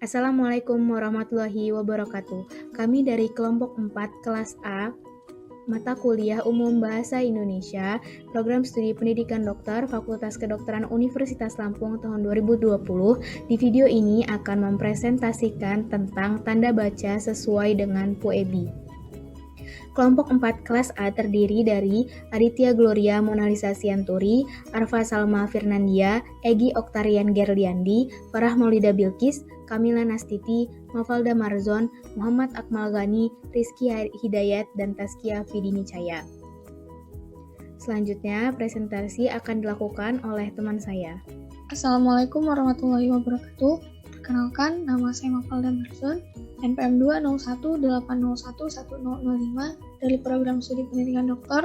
Assalamualaikum warahmatullahi wabarakatuh. Kami dari kelompok 4 kelas A, mata kuliah umum Bahasa Indonesia, program studi pendidikan dokter, Fakultas Kedokteran Universitas Lampung tahun 2020. Di video ini akan mempresentasikan tentang tanda baca sesuai dengan PUEBI. Kelompok 4 kelas A terdiri dari Aditya Gloria Monalisa Sianturi, Arfa Salma Firnandia, Egi Oktarian Gerliandi, Farah Maulida Bilkis, Kamila Nastiti, Mafalda Marzon, Muhammad Akmal Ghani, Rizky Hidayat, dan Taskia Fidini Caya. Selanjutnya, presentasi akan dilakukan oleh teman saya. Assalamualaikum warahmatullahi wabarakatuh. Perkenalkan, nama saya Mafalda Marzon, NPM 20180110005 dari program studi pendidikan dokter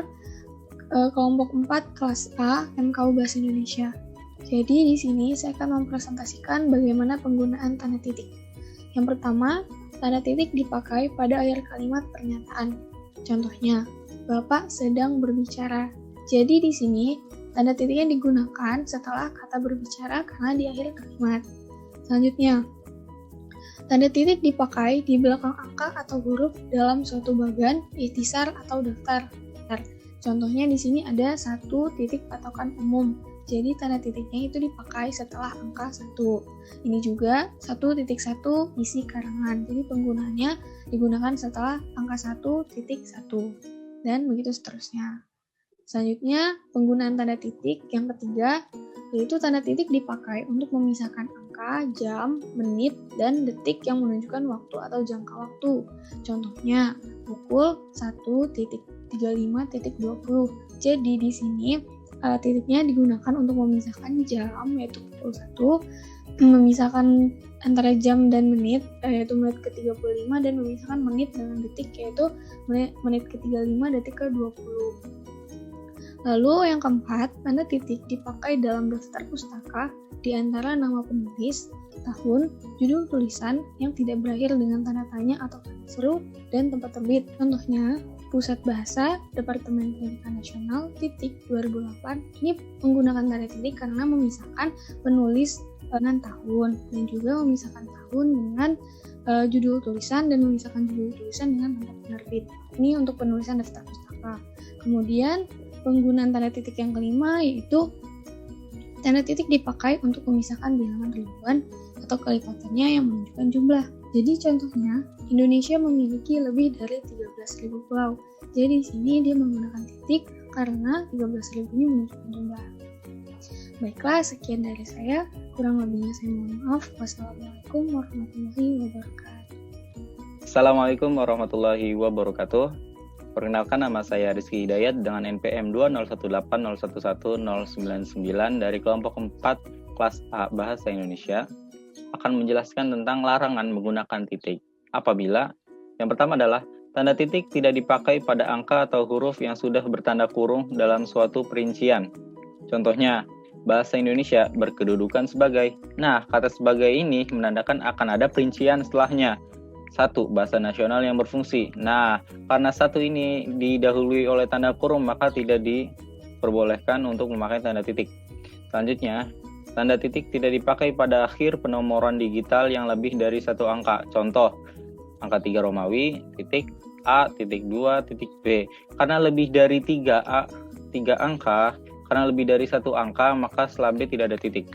kelompok 4 kelas A MKU Bahasa Indonesia. Jadi di sini saya akan mempresentasikan bagaimana penggunaan tanda titik. Yang pertama, tanda titik dipakai pada akhir kalimat pernyataan. Contohnya, Bapak sedang berbicara. Jadi di sini tanda titiknya digunakan setelah kata berbicara karena di akhir kalimat. Selanjutnya, tanda titik dipakai di belakang angka atau huruf dalam suatu bagan, ikhtisar atau daftar. Contohnya di sini ada satu titik patokan umum. Jadi tanda titiknya itu dipakai setelah angka 1. Ini juga 1.1 isi karangan. Jadi penggunaannya digunakan setelah angka 1.1 dan begitu seterusnya. Selanjutnya, penggunaan tanda titik yang ketiga, yaitu tanda titik dipakai untuk memisahkan angka, jam, menit, dan detik yang menunjukkan waktu atau jangka waktu. Contohnya, pukul 1.35.20. Jadi di sini titiknya digunakan untuk memisahkan jam, yaitu pukul 1, memisahkan antara jam dan menit, yaitu menit ke-35, dan memisahkan menit dengan detik, yaitu menit ke-35, detik ke-20. Lalu yang keempat, tanda titik dipakai dalam daftar pustaka di antara nama penulis, tahun, judul tulisan yang tidak berakhir dengan tanda tanya atau tanda seru, dan tempat terbit. Contohnya, Pusat Bahasa, Departemen Pendidikan Nasional, titik 2008. Ini menggunakan tanda titik karena memisahkan penulis dengan tahun, dan juga memisahkan tahun dengan judul tulisan, dan memisahkan judul tulisan dengan tempat penerbit. Ini untuk penulisan daftar pustaka. Kemudian, penggunaan tanda titik yang kelima yaitu tanda titik dipakai untuk memisahkan bilangan ribuan atau kelipatannya yang menunjukkan jumlah. Jadi contohnya, Indonesia memiliki lebih dari 13.000 pulau. Jadi di sini dia menggunakan titik karena 13.000 ini menunjukkan jumlah. Baiklah, sekian dari saya. Kurang lebihnya saya mohon maaf. Wassalamualaikum warahmatullahi wabarakatuh. Assalamualaikum warahmatullahi wabarakatuh. Perkenalkan, nama saya Rizky Hidayat dengan NPM 20180110099 dari kelompok 4 kelas A Bahasa Indonesia akan menjelaskan tentang larangan menggunakan titik. Apabila yang pertama adalah tanda titik tidak dipakai pada angka atau huruf yang sudah bertanda kurung dalam suatu perincian. Contohnya, bahasa Indonesia berkedudukan sebagai. Nah, kata sebagai ini menandakan akan ada perincian setelahnya. 1. Bahasa nasional yang berfungsi. Nah, karena 1 ini didahului oleh tanda kurung, maka tidak diperbolehkan untuk memakai tanda titik. Selanjutnya, tanda titik tidak dipakai pada akhir penomoran digital yang lebih dari 1 angka. Contoh, angka 3 Romawi, titik A, titik 2, titik B. Karena lebih dari 3 angka, karena lebih dari 1 angka, maka setelah B tidak ada titik.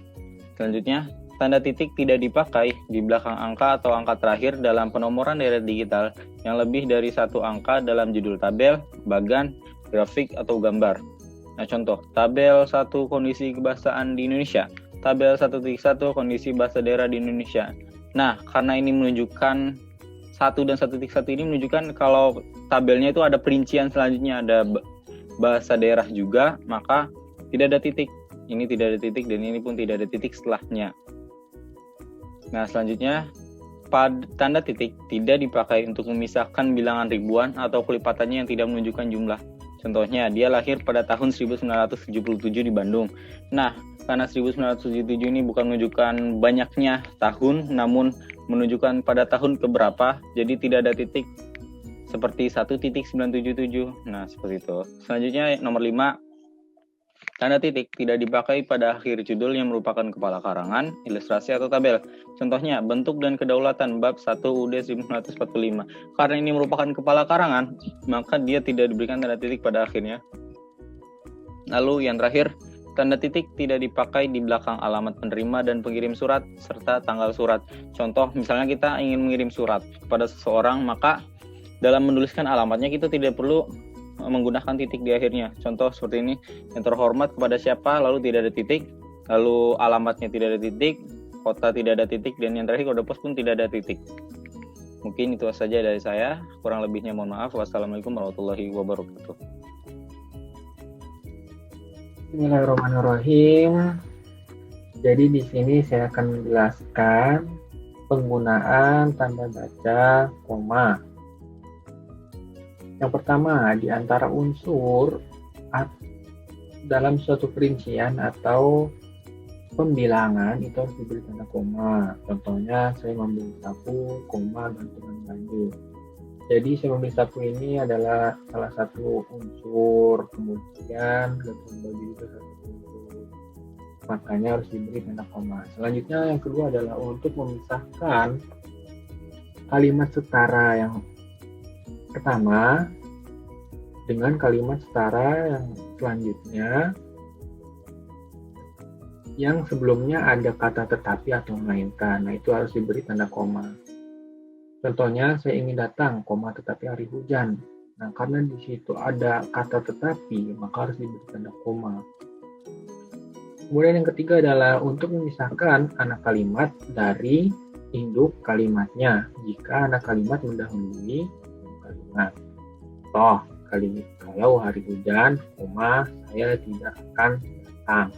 Selanjutnya, tanda titik tidak dipakai di belakang angka atau angka terakhir dalam penomoran deret digital yang lebih dari 1 angka dalam judul tabel, bagan, grafik, atau gambar. Nah, contoh, tabel 1 kondisi kebahasaan di Indonesia, tabel 1.1 kondisi bahasa daerah di Indonesia. Nah, karena ini menunjukkan 1 dan 1.1 ini menunjukkan kalau tabelnya itu ada perincian selanjutnya, ada bahasa daerah juga, maka tidak ada titik. Ini tidak ada titik dan ini pun tidak ada titik setelahnya. Nah, selanjutnya, tanda titik tidak dipakai untuk memisahkan bilangan ribuan atau kelipatannya yang tidak menunjukkan jumlah. Contohnya, dia lahir pada tahun 1977 di Bandung. Nah, karena 1977 ini bukan menunjukkan banyaknya tahun, namun menunjukkan pada tahun keberapa, jadi tidak ada titik seperti 1.977. Nah, seperti itu. Selanjutnya, nomor 5. Tanda titik tidak dipakai pada akhir judul yang merupakan kepala karangan, ilustrasi atau tabel. Contohnya, bentuk dan kedaulatan bab 1 UUD 1945. Karena ini merupakan kepala karangan, maka dia tidak diberikan tanda titik pada akhirnya. Lalu yang terakhir, tanda titik tidak dipakai di belakang alamat penerima dan pengirim surat serta tanggal surat. Contoh, misalnya kita ingin mengirim surat kepada seseorang, maka dalam menuliskan alamatnya kita tidak perlu menggunakan titik di akhirnya. Contoh seperti ini, yang terhormat kepada siapa, lalu tidak ada titik, lalu alamatnya tidak ada titik, kota tidak ada titik, dan yang terakhir kode pos pun tidak ada titik. Mungkin itu saja dari saya, kurang lebihnya mohon maaf. Wassalamualaikum warahmatullahi wabarakatuh. Bismillahirrahmanirrahim. Jadi di sini saya akan menjelaskan penggunaan tanda baca koma. Yang pertama, di antara unsur dalam suatu perincian atau pembilangan itu harus diberi tanda koma. Contohnya, saya membeli sapu, koma, gantungan baju. Jadi, saya membeli sapu ini adalah salah satu unsur, kemudian gantungan baju itu satu unsur. Makanya harus diberi tanda koma. Selanjutnya, yang kedua adalah untuk memisahkan kalimat setara yang pertama dengan kalimat setara yang selanjutnya yang sebelumnya ada kata tetapi atau melainkan. Nah, itu harus diberi tanda koma. Contohnya, saya ingin datang, koma tetapi hari hujan. Nah, karena di situ ada kata tetapi, maka harus diberi tanda koma. Kemudian yang ketiga adalah untuk memisahkan anak kalimat dari induk kalimatnya jika anak kalimat mendahului kalimat. Kalau hari hujan, koma, saya tidak akan datang.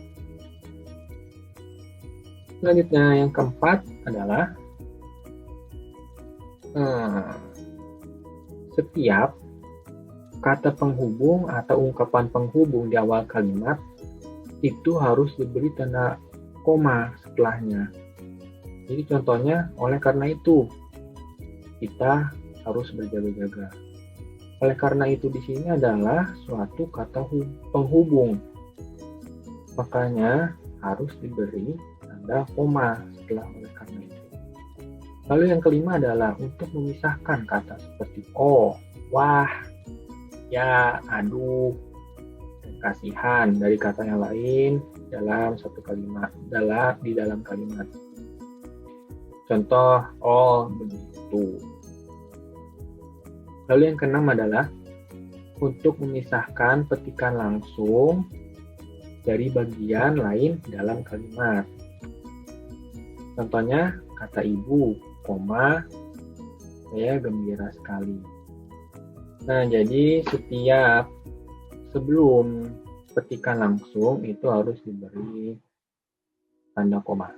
Selanjutnya yang keempat adalah setiap kata penghubung atau ungkapan penghubung di awal kalimat itu harus diberi tanda koma setelahnya. Jadi contohnya, oleh karena itu kita harus berjaga-jaga. Oleh karena itu di sini adalah suatu kata penghubung. Makanya harus diberi tanda koma setelah oleh karena itu. Lalu yang kelima adalah untuk memisahkan kata seperti oh, wah, ya, aduh, dan kasihan dari kata yang lain dalam satu kalimat, di dalam kalimat. Contoh, oh, begitu. Lalu yang keenam adalah untuk memisahkan petikan langsung dari bagian lain dalam kalimat. Contohnya, kata ibu, koma, saya gembira sekali. Nah, jadi setiap sebelum petikan langsung itu harus diberi tanda koma.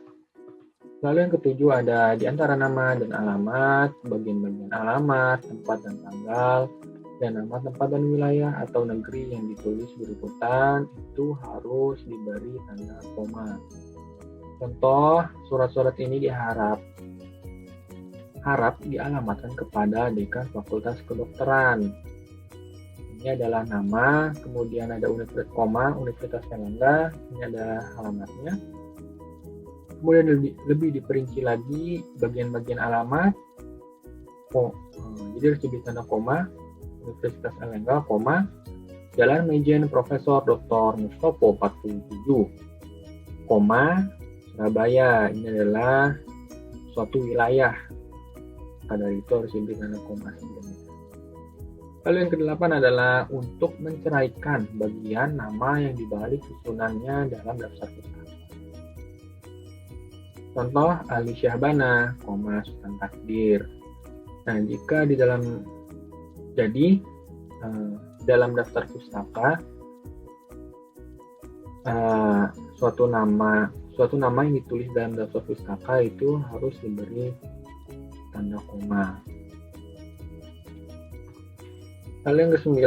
Lalu yang ketujuh ada di antara nama dan alamat, bagian-bagian alamat, tempat dan tanggal, dan nama tempat dan wilayah atau negeri yang ditulis berurutan itu harus diberi tanda koma. Contoh, surat-surat ini harap dialamatkan kepada Dekan Fakultas Kedokteran. Ini adalah nama, kemudian ada Universitas Erlangga, ini ada alamatnya. Kemudian lebih diperinci lagi bagian-bagian alamat. Jadi harus diberi tanda koma, Universitas Erlangga, koma, Jalan Mejen Profesor Dr. Mustopo 47, koma, Surabaya. Ini adalah suatu wilayah. Pada itu harus diberi tanda koma sebelumnya. Lalu yang kedelapan adalah untuk menceraikan bagian nama yang dibalik susunannya dalam daftar pustaka. Contoh, Ali Syahbana, Sultan Takdir. Nah, jika di dalam daftar pustaka suatu nama yang ditulis dalam daftar pustaka itu harus diberi tanda koma. Lalu yang ke-9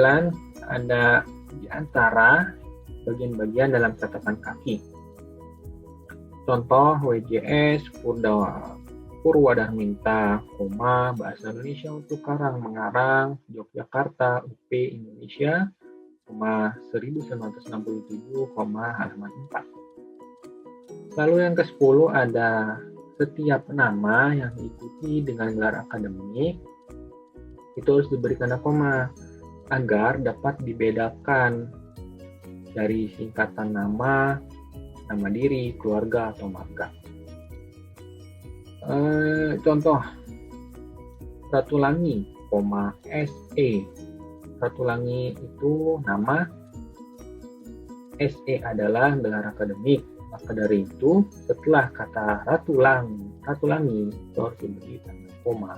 ada di antara bagian-bagian dalam catatan kaki. Contoh, WJS, Purwadarminta, Bahasa Indonesia untuk Karang Mengarang, Yogyakarta, UP Indonesia, halaman 4. Lalu yang ke-10 ada setiap nama yang diikuti dengan gelar akademik itu harus diberi tanda koma agar dapat dibedakan dari singkatan nama diri, keluarga, atau marga. Contoh, Ratulangi, SE. Ratulangi itu nama, SE adalah gelar akademik. Maka dari itu, setelah kata Ratulangi itu harus diberi tanda koma.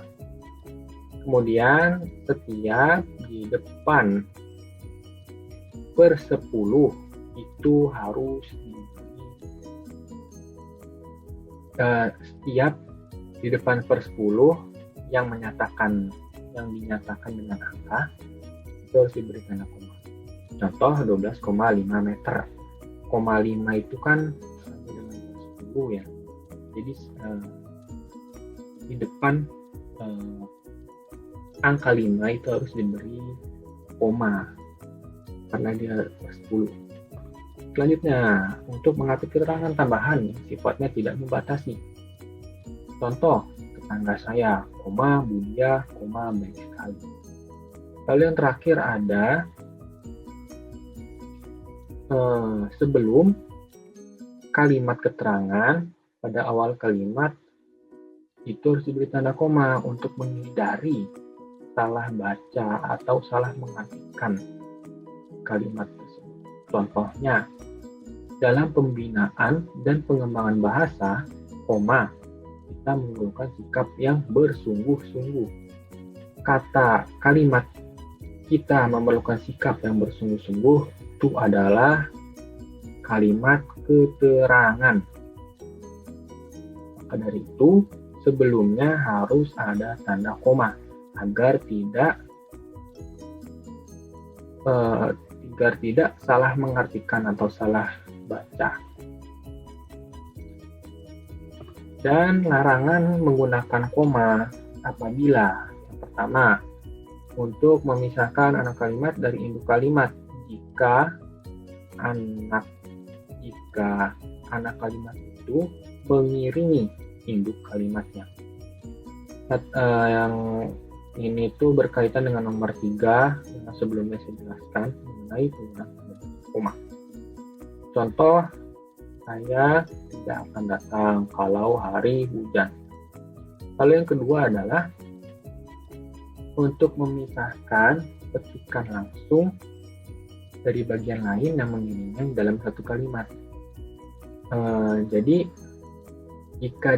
Kemudian setiap di depan per 10 itu harus diberi setiap di depan per 10 yang dinyatakan dengan angka itu harus diberi tanda koma. Contoh 12,5 meter. 0,5 itu kan sama dengan 10 ya. Jadi di depan angka 5 itu harus diberi koma karena dia 10. Selanjutnya, untuk mengatur keterangan tambahan sifatnya tidak membatasi. Contoh, tetangga saya, Budia, baik sekali. Lalu yang terakhir ada sebelum kalimat keterangan pada awal kalimat itu harus diberi tanda koma untuk menghindari salah baca atau salah mengartikan kalimat tersebut. Contohnya, dalam pembinaan dan pengembangan bahasa, kita menggunakan sikap yang bersungguh-sungguh. Kata kalimat kita memerlukan sikap yang bersungguh-sungguh itu adalah kalimat keterangan. Maka dari itu, sebelumnya harus ada tanda koma agar tidak salah mengartikan atau salah baca. Dan larangan menggunakan koma apabila yang pertama untuk memisahkan anak kalimat dari induk kalimat jika anak kalimat itu mengiringi induk kalimatnya. Yang ini tuh berkaitan dengan nomor 3 yang sebelumnya saya jelaskan mengenai penggunaan koma. Contoh, saya tidak akan datang kalau hari hujan. Lalu yang kedua adalah untuk memisahkan petikan langsung dari bagian lain yang mengiringinya dalam satu kalimat. Jadi jika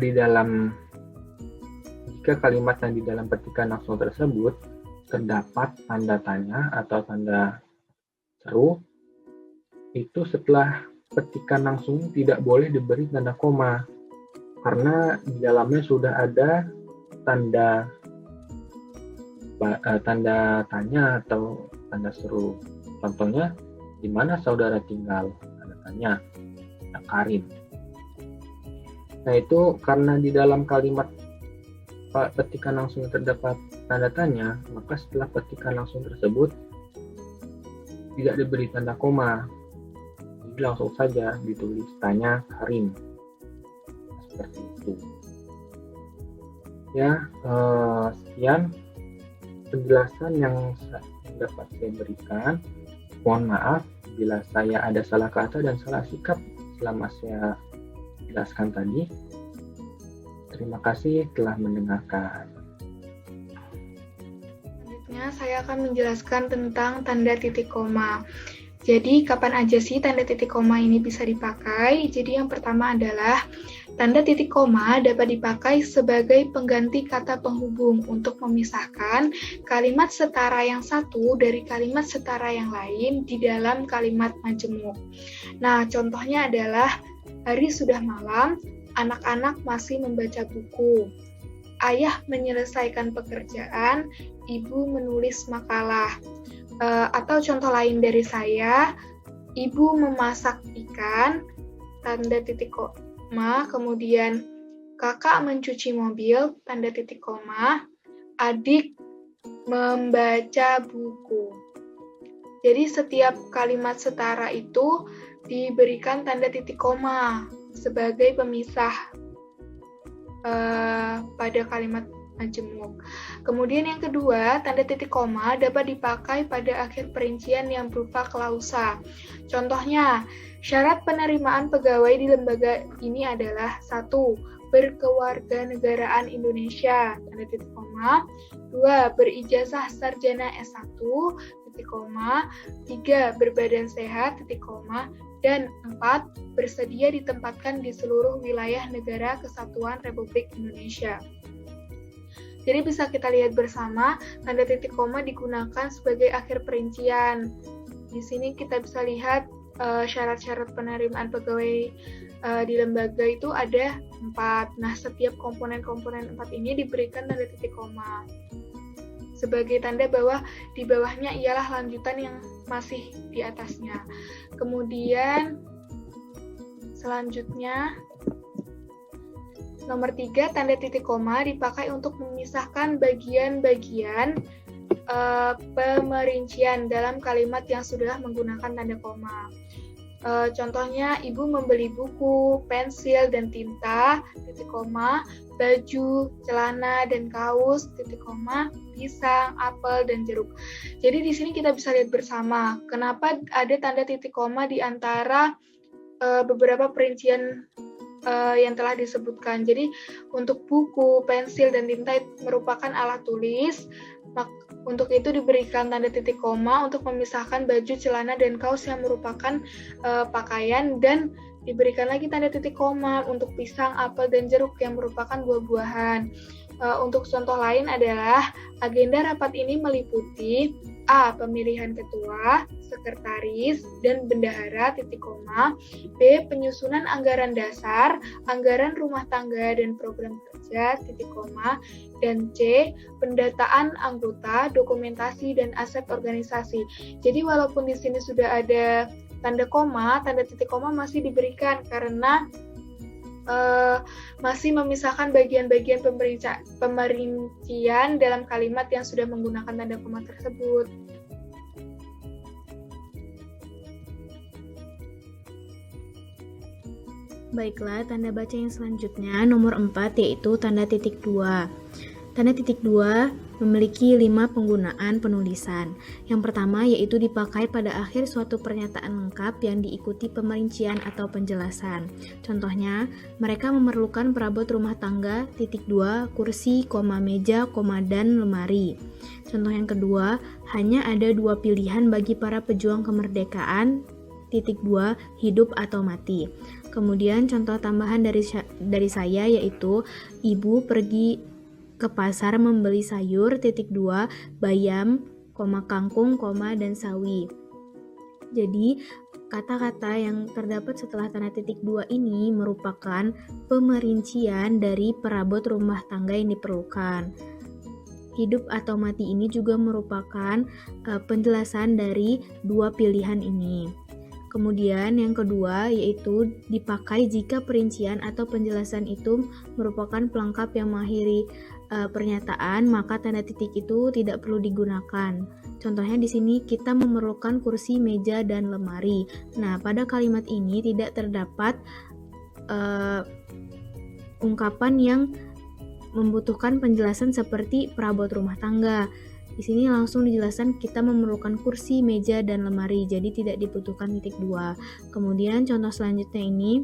kalimat yang di dalam petikan langsung tersebut terdapat tanda tanya atau tanda seru, itu setelah petikan langsung tidak boleh diberi tanda koma karena di dalamnya sudah ada tanda tanya atau tanda seru. Contohnya, di mana saudara tinggal? Tanda tanya, Karin. Nah itu karena di dalam kalimat petikan langsung terdapat tanda tanya, maka setelah petikan langsung tersebut tidak diberi tanda koma. Jadi langsung saja ditulis tanya Karin. Seperti itu. Ya, sekian penjelasan yang dapat saya berikan. Mohon maaf bila saya ada salah kata dan salah sikap selama saya jelaskan tadi. Terima kasih telah mendengarkan. Selanjutnya saya akan menjelaskan tentang tanda titik koma. Jadi kapan aja sih tanda titik koma ini bisa dipakai? Jadi yang pertama adalah tanda titik koma dapat dipakai sebagai pengganti kata penghubung untuk memisahkan kalimat setara yang satu dari kalimat setara yang lain di dalam kalimat majemuk. Nah, contohnya adalah hari sudah malam, anak-anak masih membaca buku. Ayah menyelesaikan pekerjaan, ibu menulis makalah. Atau contoh lain dari saya, ibu memasak ikan, tanda titik koma, kemudian kakak mencuci mobil, tanda titik koma, adik membaca buku. Jadi setiap kalimat setara itu diberikan tanda titik koma sebagai pemisah pada kalimat majemuk. Kemudian yang kedua, tanda titik koma dapat dipakai pada akhir perincian yang berupa klausa. Contohnya, syarat penerimaan pegawai di lembaga ini adalah 1. Berkewarganegaraan Indonesia, tanda titik koma. 2. Berijazah sarjana S1, titik koma. 3. Berbadan sehat, titik koma. Dan 4. Bersedia ditempatkan di seluruh wilayah negara Kesatuan Republik Indonesia. Jadi bisa kita lihat bersama, tanda titik koma digunakan sebagai akhir perincian. Di sini kita bisa lihat syarat-syarat penerimaan pegawai di lembaga itu ada 4. Nah, setiap komponen-komponen 4 ini diberikan tanda titik koma sebagai tanda bahwa di bawahnya ialah lanjutan yang masih di atasnya. Kemudian selanjutnya nomor 3, tanda titik koma dipakai untuk memisahkan bagian-bagian pemerincian dalam kalimat yang sudah menggunakan tanda koma. Contohnya, ibu membeli buku, pensil, dan tinta, titik koma, baju, celana, dan kaos, titik koma, pisang, apel, dan jeruk. Jadi di sini kita bisa lihat bersama, kenapa ada tanda titik koma di antara beberapa perincian yang telah disebutkan. Jadi untuk buku, pensil, dan tinta merupakan alat tulis. Untuk itu diberikan tanda titik koma untuk memisahkan baju, celana, dan kaos yang merupakan pakaian, dan diberikan lagi tanda titik koma untuk pisang, apel, dan jeruk yang merupakan buah-buahan. Untuk contoh lain adalah agenda rapat ini meliputi A. Pemilihan ketua, sekretaris, dan bendahara, titik koma. B. Penyusunan anggaran dasar, anggaran rumah tangga, dan program kerja, titik koma. Dan C. Pendataan anggota, dokumentasi, dan aset organisasi. Jadi walaupun di sini sudah ada tanda koma, tanda titik koma masih diberikan karena masih memisahkan bagian-bagian pemerincian dalam kalimat yang sudah menggunakan tanda koma tersebut. Baiklah, tanda baca yang selanjutnya nomor 4 yaitu tanda titik 2. Tanda titik 2 memiliki 5 penggunaan penulisan. Yang pertama yaitu dipakai pada akhir suatu pernyataan lengkap yang diikuti pemerincian atau penjelasan. Contohnya, mereka memerlukan perabot rumah tangga, titik 2, kursi, meja, dan lemari. Contoh yang kedua, hanya ada 2 pilihan bagi para pejuang kemerdekaan, titik 2, hidup atau mati. Kemudian contoh tambahan dari saya yaitu ibu pergi ke pasar membeli sayur, titik 2, bayam, kangkung, dan sawi. Jadi, kata-kata yang terdapat setelah tanda titik 2 ini merupakan pemerincian dari perabot rumah tangga yang diperlukan. Hidup atau mati ini juga merupakan penjelasan dari 2 pilihan ini. Kemudian yang kedua yaitu dipakai jika perincian atau penjelasan itu merupakan pelengkap yang mengakhiri pernyataan, maka tanda titik itu tidak perlu digunakan. Contohnya di sini kita memerlukan kursi, meja, dan lemari. Nah, pada kalimat ini tidak terdapat ungkapan yang membutuhkan penjelasan seperti perabot rumah tangga. Di sini langsung dijelaskan kita memerlukan kursi, meja, dan lemari, jadi tidak dibutuhkan titik 2. Kemudian contoh selanjutnya ini,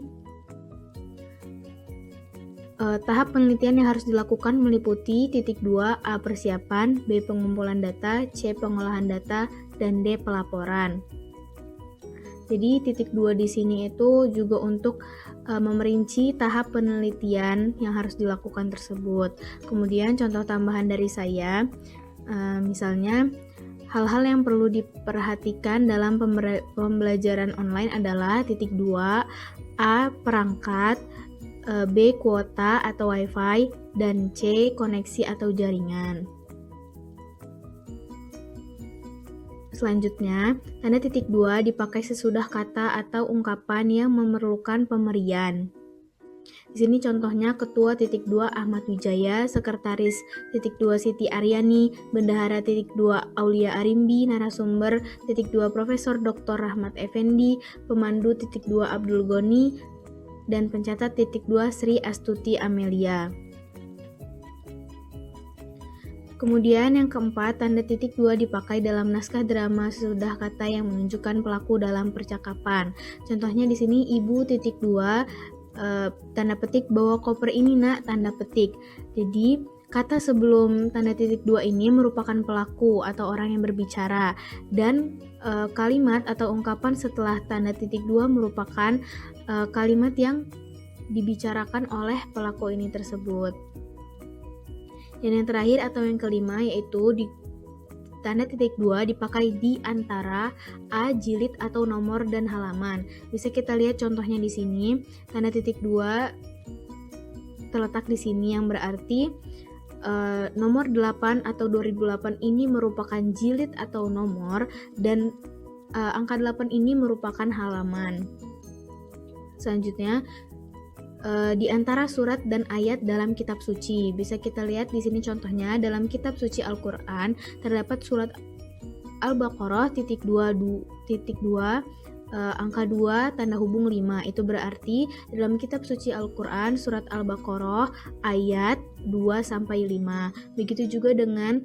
tahap penelitian yang harus dilakukan meliputi titik 2, A. Persiapan, B. Pengumpulan data, C. Pengolahan data, dan D. Pelaporan. Jadi titik 2 di sini itu juga untuk memerinci tahap penelitian yang harus dilakukan tersebut. Kemudian contoh tambahan dari saya, misalnya hal-hal yang perlu diperhatikan dalam pembelajaran online adalah titik 2, A. Perangkat, B. Kuota atau wifi, dan C. Koneksi atau jaringan. Selanjutnya, tanda titik 2 dipakai sesudah kata atau ungkapan yang memerlukan pemberian. Di sini contohnya Ketua (2) Ahmad Wijaya, Sekretaris (2) Siti Aryani, Bendahara (2) Aulia Arimbi, Narasumber (2) Profesor Dr. Rahmat Effendi, Pemandu (2) Abdul Goni, dan pencatat (2) Sri Astuti Amelia. Kemudian yang keempat, tanda titik 2 dipakai dalam naskah drama sesudah kata yang menunjukkan pelaku dalam percakapan. Contohnya di sini Ibu (2) tanda petik bawa koper ini nak, tanda petik. Jadi kata sebelum tanda titik 2 ini merupakan pelaku atau orang yang berbicara, dan kalimat atau ungkapan setelah tanda titik 2 merupakan kalimat yang dibicarakan oleh pelaku ini tersebut. Dan yang terakhir atau yang kelima yaitu tanda titik 2 dipakai di antara A, jilid atau nomor dan halaman. Bisa kita lihat contohnya di sini. Tanda titik 2 terletak di sini yang berarti nomor 8 atau 2008 ini merupakan jilid atau nomor, dan angka 8 ini merupakan halaman. Selanjutnya di antara surat dan ayat dalam kitab suci. Bisa kita lihat di sini contohnya dalam kitab suci Al-Qur'an terdapat surat Al-Baqarah (2) angka 2 tanda hubung 5. Itu berarti dalam kitab suci Al-Qur'an surat Al-Baqarah ayat 2 sampai 5. Begitu juga dengan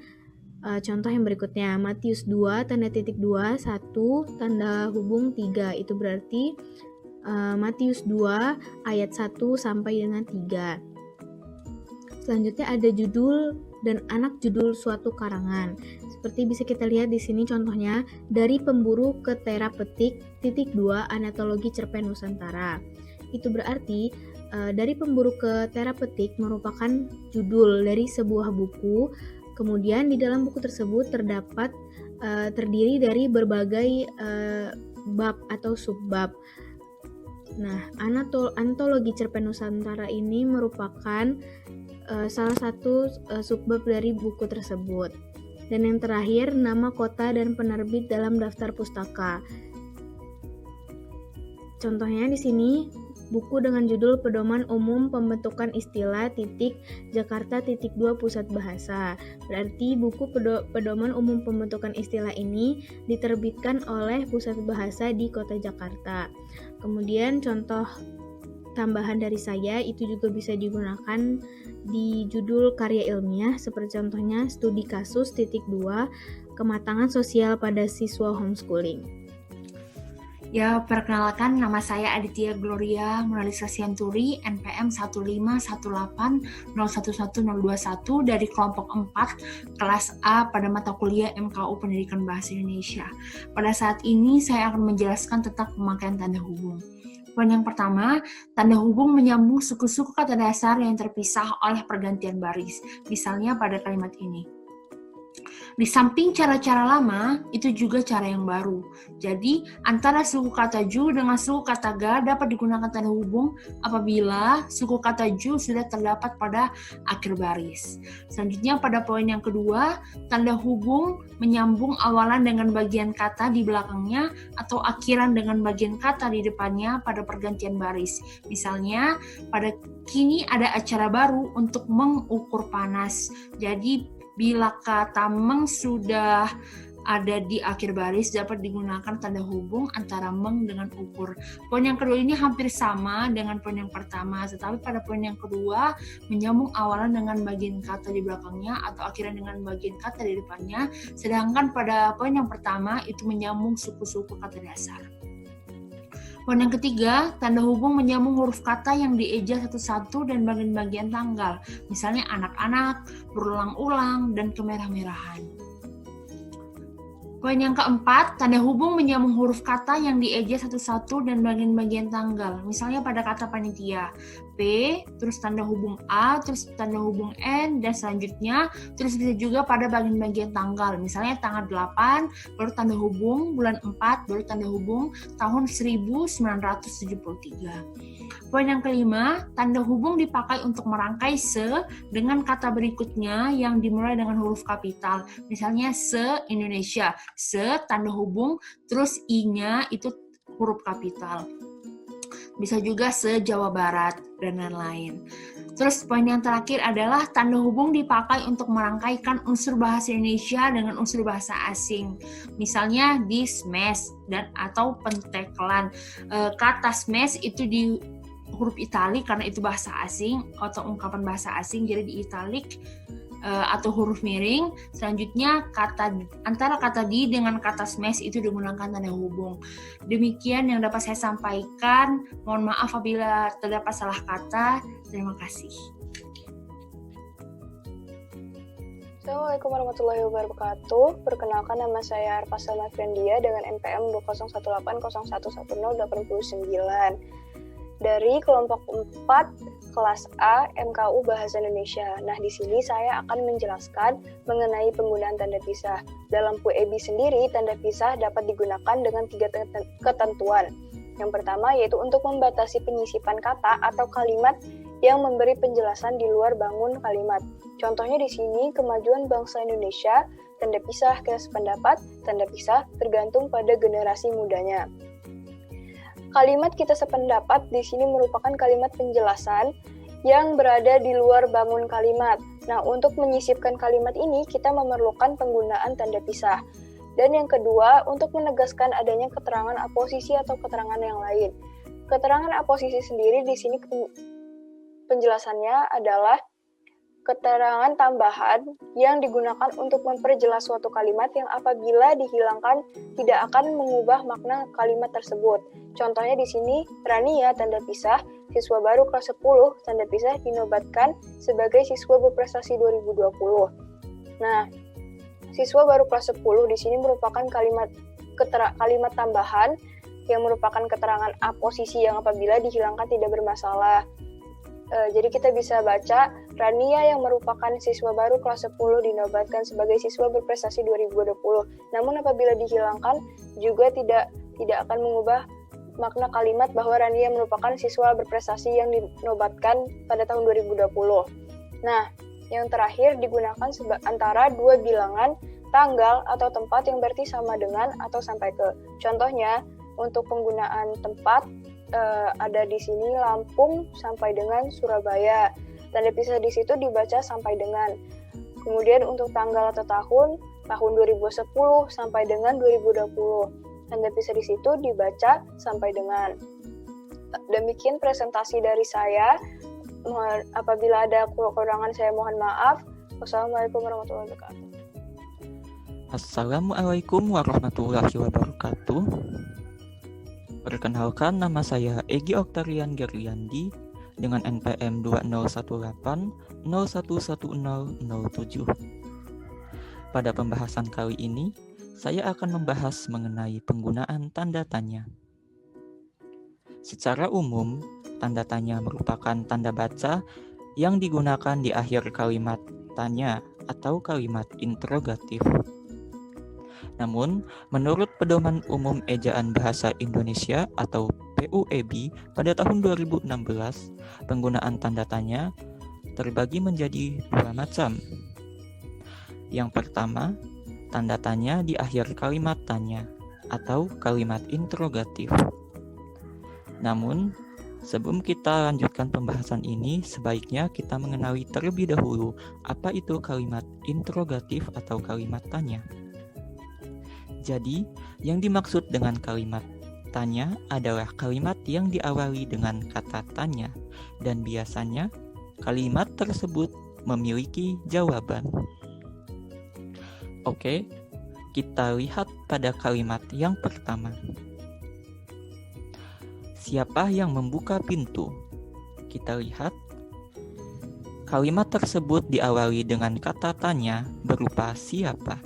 contoh yang berikutnya, Matius 2 tanda titik 2 1 tanda hubung 3. Itu berarti Matius 2 ayat 1 sampai dengan 3. Selanjutnya ada judul dan anak judul suatu karangan. Seperti bisa kita lihat di sini contohnya, Dari Pemburu ke Terapetik (2) Anatologi Cerpen Nusantara. Itu berarti Dari Pemburu ke Terapetik merupakan judul dari sebuah buku. Kemudian di dalam buku tersebut terdapat terdiri dari berbagai bab atau subbab. Nah, antologi cerpen Nusantara ini merupakan salah satu subbab dari buku tersebut. Dan yang terakhir, nama kota dan penerbit dalam daftar pustaka. Contohnya di sini buku dengan judul Pedoman Umum Pembentukan Istilah Jakarta (2) Pusat Bahasa. Berarti buku Pedoman Umum Pembentukan Istilah ini diterbitkan oleh Pusat Bahasa di Kota Jakarta. Kemudian contoh tambahan dari saya itu juga bisa digunakan di judul karya ilmiah, seperti contohnya Studi Kasus (2) Kematangan Sosial pada Siswa Homeschooling. Ya, perkenalkan, nama saya Aditya Gloria Monalisa Sianturi, NPM 15180111021 dari kelompok 4 kelas A pada mata kuliah MKU Pendidikan Bahasa Indonesia. Pada saat ini saya akan menjelaskan tentang pemakaian tanda hubung. Poin yang pertama, tanda hubung menyambung suku-suku kata dasar yang terpisah oleh pergantian baris. Misalnya pada kalimat ini. Di samping cara-cara lama, itu juga cara yang baru. Jadi, antara suku kata ju dengan suku kata ga dapat digunakan tanda hubung apabila suku kata ju sudah terdapat pada akhir baris. Selanjutnya, pada poin yang kedua, tanda hubung menyambung awalan dengan bagian kata di belakangnya atau akhiran dengan bagian kata di depannya pada pergantian baris. Misalnya, pada kini ada acara baru untuk mengukur panas. Jadi, bila kata meng sudah ada di akhir baris, dapat digunakan tanda hubung antara meng dengan ukur. Poin yang kedua ini hampir sama dengan poin yang pertama, tetapi pada poin yang kedua menyambung awalan dengan bagian kata di belakangnya atau akhirnya dengan bagian kata di depannya, sedangkan pada poin yang pertama itu menyambung suku-suku kata dasar. Poin yang ketiga, tanda hubung menyambung huruf kata yang dieja satu-satu dan bagian-bagian tanggal, misalnya anak-anak, berulang-ulang, dan kemerah-merahan. Poin yang keempat, tanda hubung menyambung huruf kata yang dieja satu-satu dan bagian-bagian tanggal, misalnya pada kata panitia, P, terus tanda hubung A, terus tanda hubung N, dan selanjutnya, terus bisa juga pada bagian-bagian tanggal, misalnya tanggal 8, baru tanda hubung, bulan 4, baru tanda hubung, tahun 1973. Poin yang kelima, tanda hubung dipakai untuk merangkai se dengan kata berikutnya yang dimulai dengan huruf kapital, misalnya se-Indonesia, se tanda hubung, terus i-nya itu huruf kapital. bisa juga se-Jawa Barat, dan lain-lain. Terus poin yang terakhir adalah tanda hubung dipakai untuk merangkaikan unsur bahasa Indonesia dengan unsur bahasa asing. Misalnya di smash dan atau pentekelan. Kata smash itu di huruf italik karena itu bahasa asing atau ungkapan bahasa asing, jadi di italik atau huruf miring. Selanjutnya antara kata di dengan kata smash itu digunakan tanda hubung. Demikian yang dapat saya sampaikan. Mohon maaf apabila terdapat salah kata. Terima kasih. Assalamualaikum warahmatullahi wabarakatuh. Perkenalkan, nama saya Arfa Salma Friendia dengan NPM 20180111089 dari kelompok 4 kelas A MKU Bahasa Indonesia. Nah, di sini saya akan menjelaskan mengenai penggunaan tanda pisah. Dalam PUEB sendiri, tanda pisah dapat digunakan dengan 3 ketentuan. Yang pertama yaitu untuk membatasi penyisipan kata atau kalimat yang memberi penjelasan di luar bangun kalimat. Contohnya di sini, kemajuan bangsa Indonesia, tanda pisah, kias pendapat, tanda pisah tergantung pada generasi mudanya. Kalimat kita sependapat di sini merupakan kalimat penjelasan yang berada di luar bangun kalimat. Nah, untuk menyisipkan kalimat ini, kita memerlukan penggunaan tanda pisah. Dan yang kedua, untuk menegaskan adanya keterangan aposisi atau keterangan yang lain. Keterangan aposisi sendiri di sini penjelasannya adalah keterangan tambahan yang digunakan untuk memperjelas suatu kalimat yang apabila dihilangkan tidak akan mengubah makna kalimat tersebut. Contohnya di sini, Rania tanda pisah, siswa baru kelas 10 tanda pisah dinobatkan sebagai siswa berprestasi 2020. Nah, siswa baru kelas 10 di sini merupakan kalimat tambahan yang merupakan keterangan aposisi yang apabila dihilangkan tidak bermasalah. Jadi kita bisa baca, Rania yang merupakan siswa baru kelas 10 dinobatkan sebagai siswa berprestasi 2020. Namun apabila dihilangkan juga tidak akan mengubah makna kalimat bahwa Rania merupakan siswa berprestasi yang dinobatkan pada tahun 2020. Nah, yang terakhir digunakan antara dua bilangan tanggal atau tempat yang berarti sama dengan atau sampai ke. Contohnya, untuk penggunaan tempat, ada di sini Lampung sampai dengan Surabaya. Tanda pisah di situ dibaca sampai dengan. Kemudian untuk tanggal atau tahun 2010 sampai dengan 2020. Tanda pisah di situ dibaca sampai dengan. Demikian presentasi dari saya. Apabila ada kekurangan saya mohon maaf. Wassalamualaikum warahmatullahi wabarakatuh. Assalamualaikum warahmatullahi wabarakatuh. Perkenalkan, nama saya Egi Oktarian Geryandi dengan NPM 2018011007. Pada pembahasan kali ini, saya akan membahas mengenai penggunaan tanda tanya. Secara umum, tanda tanya merupakan tanda baca yang digunakan di akhir kalimat tanya atau kalimat interrogatif. Namun, menurut Pedoman Umum Ejaan Bahasa Indonesia atau PUEB pada tahun 2016, penggunaan tanda tanya terbagi menjadi dua macam. Yang pertama, tanda tanya di akhir kalimat tanya atau kalimat interrogatif. Namun, sebelum kita lanjutkan pembahasan ini, sebaiknya kita mengenali terlebih dahulu apa itu kalimat interrogatif atau kalimat tanya. Jadi, yang dimaksud dengan kalimat tanya adalah kalimat yang diawali dengan kata tanya, dan biasanya kalimat tersebut memiliki jawaban. Oke, kita lihat pada kalimat yang pertama. Siapa yang membuka pintu? Kita lihat, kalimat tersebut diawali dengan kata tanya berupa siapa.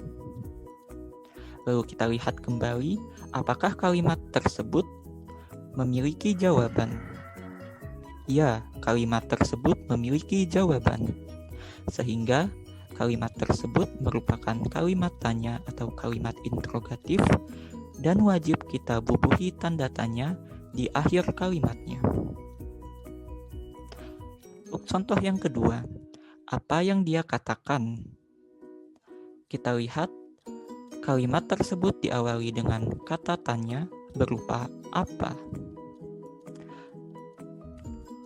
Lalu kita lihat kembali, apakah kalimat tersebut memiliki jawaban? Ya, kalimat tersebut memiliki jawaban. Sehingga kalimat tersebut merupakan kalimat tanya atau kalimat interrogatif dan wajib kita bubuhi tanda tanya di akhir kalimatnya. Contoh yang kedua, apa yang dia katakan? Kita lihat, kalimat tersebut diawali dengan kata tanya berupa apa.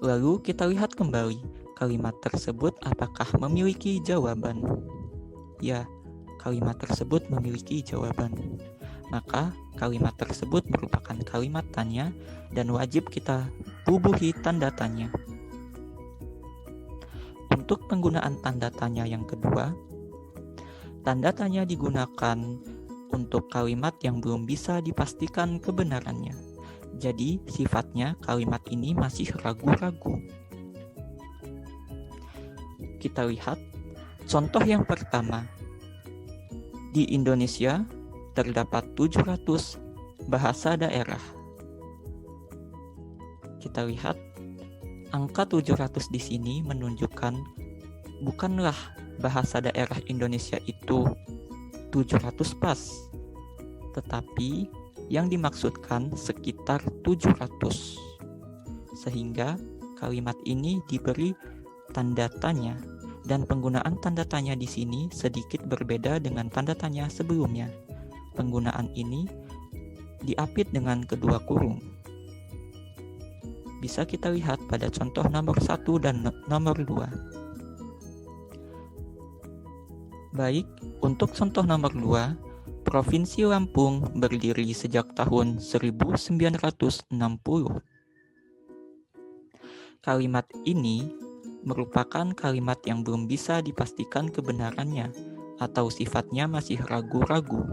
Lalu kita lihat kembali kalimat tersebut apakah memiliki jawaban. Ya, kalimat tersebut memiliki jawaban. Maka kalimat tersebut merupakan kalimat tanya dan wajib kita bubuhi tanda tanya. Untuk penggunaan tanda tanya yang kedua, tanda tanya digunakan untuk kalimat yang belum bisa dipastikan kebenarannya. Jadi, sifatnya kalimat ini masih ragu-ragu. Kita lihat contoh yang pertama. Di Indonesia terdapat 700 bahasa daerah. Kita lihat angka 700 di sini menunjukkan bukanlah bahasa daerah Indonesia itu 700 pas, tetapi yang dimaksudkan sekitar 700. Sehingga kalimat ini diberi tanda tanya dan penggunaan tanda tanya di sini sedikit berbeda dengan tanda tanya sebelumnya. Penggunaan ini diapit dengan kedua kurung. Bisa kita lihat pada contoh nomor 1 dan nomor 2. Baik, untuk contoh nomor 2, Provinsi Lampung berdiri sejak tahun 1960. Kalimat ini merupakan kalimat yang belum bisa dipastikan kebenarannya atau sifatnya masih ragu-ragu.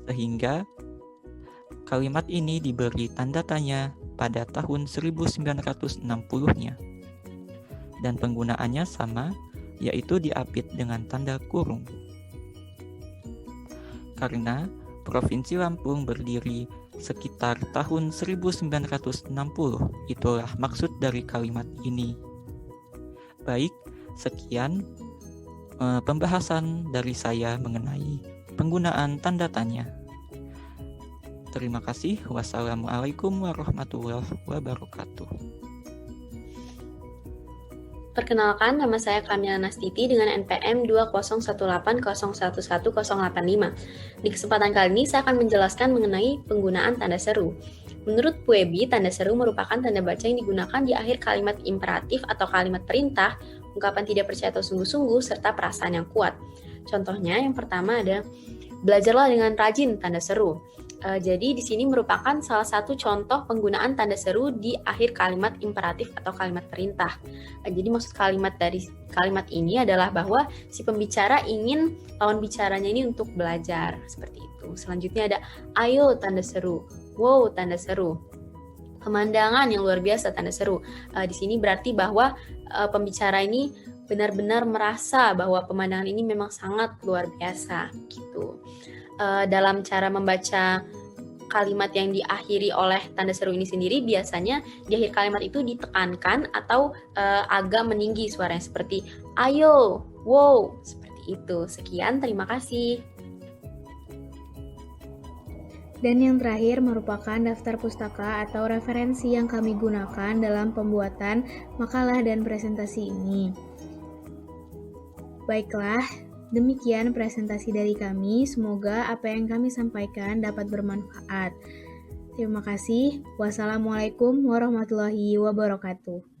Sehingga kalimat ini diberi tanda tanya pada tahun 1960-nya. Dan penggunaannya sama, yaitu diapit dengan tanda kurung. Karena Provinsi Lampung berdiri sekitar tahun 1960, itulah maksud dari kalimat ini. Baik, sekian pembahasan dari saya mengenai penggunaan tanda tanya. Terima kasih. Wassalamualaikum warahmatullahi wabarakatuh. Perkenalkan, nama saya Kamila Nastiti dengan NPM 20180111085. Di kesempatan kali ini saya akan menjelaskan mengenai penggunaan tanda seru. Menurut Puebi, tanda seru merupakan tanda baca yang digunakan di akhir kalimat imperatif atau kalimat perintah, ungkapan tidak percaya atau sungguh-sungguh, serta perasaan yang kuat. Contohnya, yang pertama ada, belajarlah dengan rajin, tanda seru. Jadi di sini merupakan salah satu contoh penggunaan tanda seru di akhir kalimat imperatif atau kalimat perintah. Jadi maksud kalimat dari kalimat ini adalah bahwa si pembicara ingin lawan bicaranya ini untuk belajar, seperti itu. Selanjutnya ada ayo, tanda seru. Wow, tanda seru. Pemandangan yang luar biasa, tanda seru. Di sini berarti bahwa pembicara ini benar-benar merasa bahwa pemandangan ini memang sangat luar biasa, gitu. Dalam cara membaca kalimat yang diakhiri oleh tanda seru ini sendiri, biasanya di akhir kalimat itu ditekankan atau agak meninggi suaranya seperti ayo, wow, seperti itu. Sekian, terima kasih. Dan yang terakhir merupakan daftar pustaka atau referensi yang kami gunakan dalam pembuatan makalah dan presentasi ini. Baiklah, demikian presentasi dari kami. Semoga apa yang kami sampaikan dapat bermanfaat. Terima kasih. Wassalamualaikum warahmatullahi wabarakatuh.